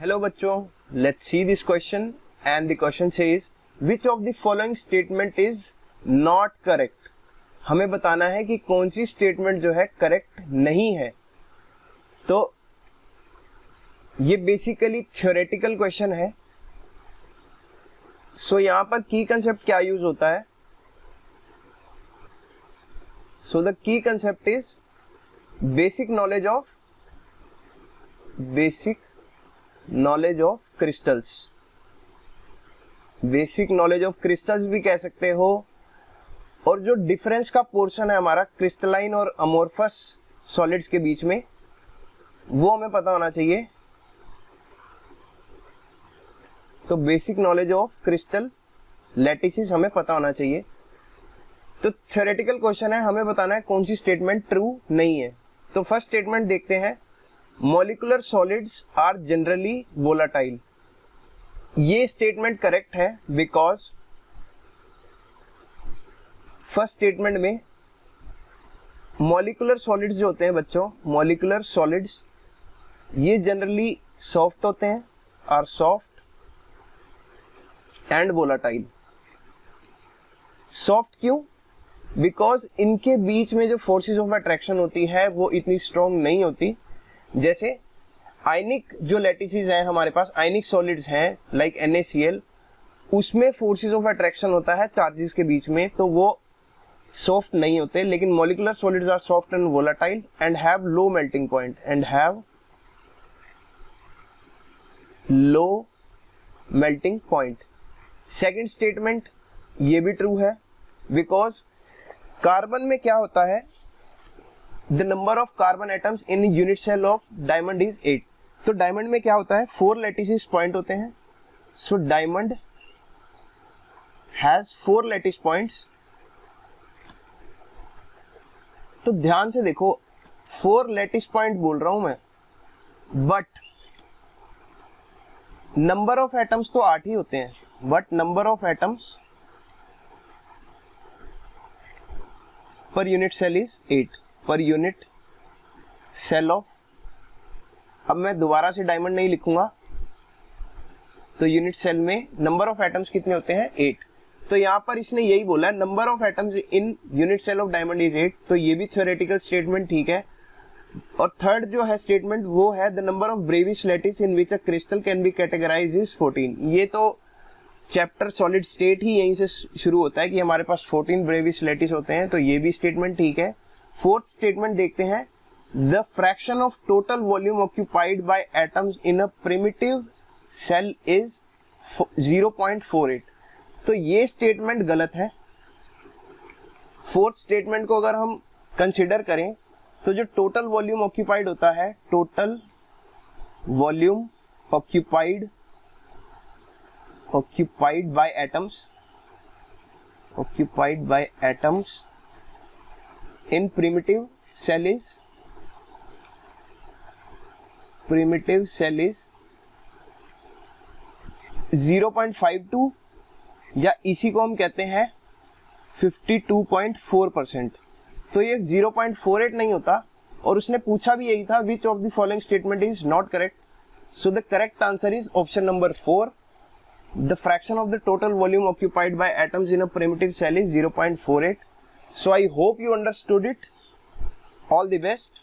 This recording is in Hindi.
Hello बच्चों, let's see this question and the question says which of the following statement is not correct। हमें बताना है कि कौन सी स्टेटमेंट जो है करेक्ट नहीं है। तो ये बेसिकली थ्योरेटिकल क्वेश्चन है। सो यहाँ पर की कंसेप्ट क्या यूज होता है? So the key concept is basic knowledge of crystals. Basic knowledge of crystals भी कह सकते हो। और जो डिफरेंस का पोर्शन है हमारा क्रिस्टलाइन और अमोर्फस सॉलिड्स के बीच में, वो हमें पता होना चाहिए। तो basic knowledge of crystal lattices हमें पता होना चाहिए। तो थ्योरेटिकल क्वेश्चन है, हमें बताना है कौन सी स्टेटमेंट ट्रू नहीं है। तो फर्स्ट स्टेटमेंट देखते हैं, molecular solids are generally volatile. ये स्टेटमेंट करेक्ट है बिकॉज फर्स्ट स्टेटमेंट में मॉलिक्यूलर सॉलिड्स जो होते हैं बच्चों, मॉलिक्यूलर सॉलिड्स ये जनरली सॉफ्ट होते हैं, are soft and volatile. Soft क्यों? बिकॉज इनके बीच में जो फोर्सेस ऑफ अट्रैक्शन होती है वो इतनी स्ट्रॉन्ग नहीं होती। जैसे आयनिक जो लैटिसेस हैं हमारे पास, आयनिक सॉलिड्स हैं लाइक NaCl, उसमें फोर्सेस ऑफ अट्रैक्शन होता है चार्जेस के बीच में, तो वो सॉफ्ट नहीं होते। लेकिन molecular solids are soft and volatile and have low melting point second statement ये भी ट्रू है बिकॉज कार्बन में क्या होता है, the number of carbon atoms in unit cell of diamond is 8। तो डायमंड में क्या होता है, 4 लैटिस पॉइंट होते हैं। So diamond has 4 lattice points. तो ध्यान से देखो, 4 लैटिस पॉइंट बोल रहा हूं मैं, बट नंबर ऑफ एटम्स तो 8 ही होते हैं, but number of atoms per unit cell is 8 per unit cell of. अब मैं दोबारा से डायमंड नहीं लिखूंगा, तो यूनिट सेल में नंबर ऑफ एटम्स कितने होते हैं, 8। तो यहां पर इसने यही बोला है, number of atoms in unit cell of diamond is 8। तो ये भी थ्योरेटिकल स्टेटमेंट ठीक है। और थर्ड जो है स्टेटमेंट वो है, the number of Brevis lattice in which a crystal can be categorised is 14। ये तो चैप्टर सॉलिड स्टेट ही यहीं से शुरू होता है कि हमारे पास 14 ब्रेविस लैटिस होते हैं। तो ये भी स्टेटमेंट ठीक है। फोर्थ स्टेटमेंट देखते हैं, the fraction of total volume occupied by atoms in a primitive cell is 0.48। तो ये स्टेटमेंट गलत है। फोर्थ स्टेटमेंट को अगर हम कंसिडर करें तो जो टोटल वॉल्यूम ऑक्यूपाइड होता है, total volume occupied by atoms in primitive cell is 0.52 या इसी को हम कहते हैं 52.4%। तो ये 0.48 नहीं होता। और उसने पूछा भी यही था, which of the following statement is not correct. So the correct answer is option number 4, the fraction of the total volume occupied by atoms in a primitive cell is 0.48। So I hope you understood it. All the best.